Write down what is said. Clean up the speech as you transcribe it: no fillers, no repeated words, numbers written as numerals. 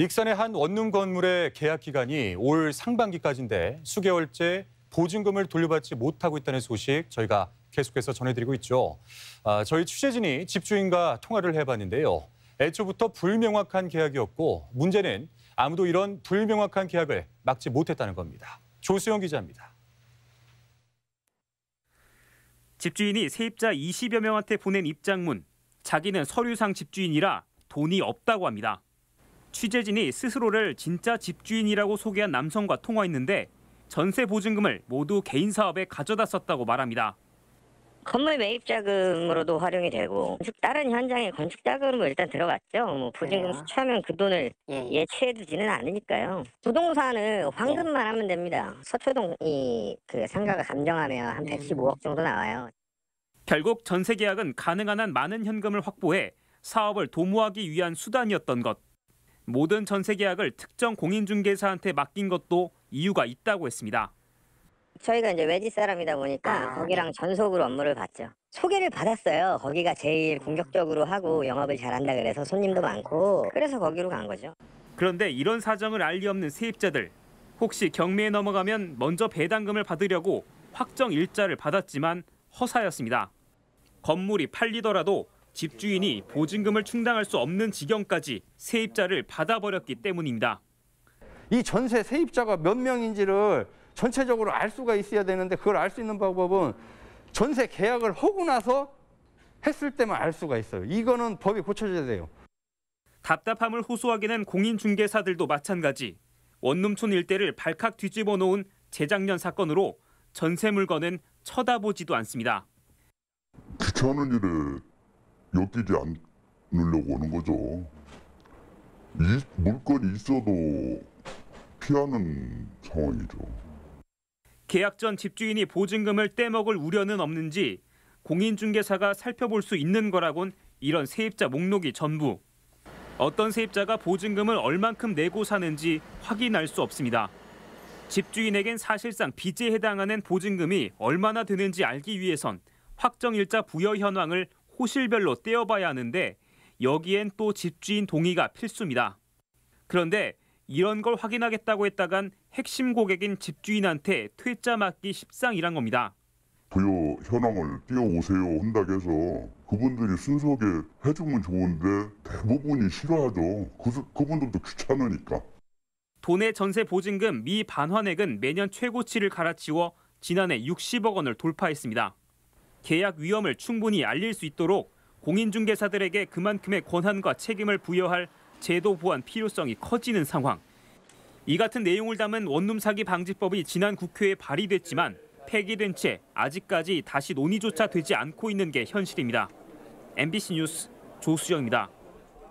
익산의 한 원룸 건물의 계약 기간이 올 상반기까지인데 수개월째 보증금을 돌려받지 못하고 있다는 소식 저희가 계속해서 전해드리고 있죠. 저희 취재진이 집주인과 통화를 해봤는데요. 애초부터 불명확한 계약이었고 문제는 아무도 이런 불명확한 계약을 막지 못했다는 겁니다. 조수영 기자입니다. 집주인이 세입자 20여 명한테 보낸 입장문. 자기는 서류상 집주인이라 돈이 없다고 합니다. 취재진이 스스로를 진짜 집주인이라고 소개한 남성과 통화했는데 전세 보증금을 모두 개인 사업에 가져다 썼다고 말합니다. 건물 매입 자금으로도 활용이 되고 다른 현장에 건축 자금으로 일단 들어갔죠. 뭐 보증금 수취하면 그 돈을 예치해두지는 않으니까요. 부동산은 환급만 하면 됩니다. 서초동 그 상가가 감정하면 한 115억 정도 나와요. 결국 전세 계약은 가능한 한 많은 현금을 확보해 사업을 도모하기 위한 수단이었던 것. 모든 전세 계약을 특정 공인중개사한테 맡긴 것도 이유가 있다고 했습니다. 저희가 이제 외지 사람이다 보니까 거기랑 전속으로 업무를 봤죠. 소개를 받았어요. 거기가 제일 공격적으로 하고 영업을 잘한다 그래서 손님도 많고 그래서 거기로 간 거죠. 그런데 이런 사정을 알 리 없는 세입자들. 혹시 경매에 넘어가면 먼저 배당금을 받으려고 확정 일자를 받았지만 허사였습니다. 건물이 팔리더라도 집주인이 보증금을 충당할 수 없는 지경까지 세입자를 받아버렸기 때문입니다. 이 전세 세입자가 몇 명인지를 전체적으로 알 수가 있어야 되는데 그걸 알 수 있는 방법은 전세 계약을 하고 나서 했을 때만 알 수가 있어요. 이거는 법이 고쳐져야 돼요. 답답함을 호소하기는 공인중개사들도 마찬가지. 원룸촌 일대를 발칵 뒤집어 놓은 재작년 사건으로 전세 물건은 쳐다보지도 않습니다. 귀찮은 일에 엮이지 않으려고 하는 거죠. 이 물건이 있어도 피하는 상황이죠. 계약 전 집주인이 보증금을 떼먹을 우려는 없는지 공인중개사가 살펴볼 수 있는 거라곤 이런 세입자 목록이 전부. 어떤 세입자가 보증금을 얼만큼 내고 사는지 확인할 수 없습니다. 집주인에겐 사실상 빚에 해당하는 보증금이 얼마나 되는지 알기 위해선 확정일자 부여 현황을 호실별로 떼어봐야 하는데 여기엔 또 집주인 동의가 필수입니다. 그런데 이런 걸 확인하겠다고 했다간 핵심 고객인 집주인한테 퇴짜 맞기 십상이란 겁니다. 부여 현황을 띄워오세요 한다고 해서 그분들이 순수하게 해주면 좋은데 대부분이 싫어하죠. 그분들도 귀찮으니까. 도내 전세 보증금 미반환액은 매년 최고치를 갈아치워 지난해 60억 원을 돌파했습니다. 계약 위험을 충분히 알릴 수 있도록 공인중개사들에게 그만큼의 권한과 책임을 부여할 제도 보완 필요성이 커지는 상황. 이 같은 내용을 담은 원룸 사기 방지법이 지난 국회에 발의됐지만 폐기된 채 아직까지 다시 논의조차 되지 않고 있는 게 현실입니다. MBC 뉴스 조수영입니다.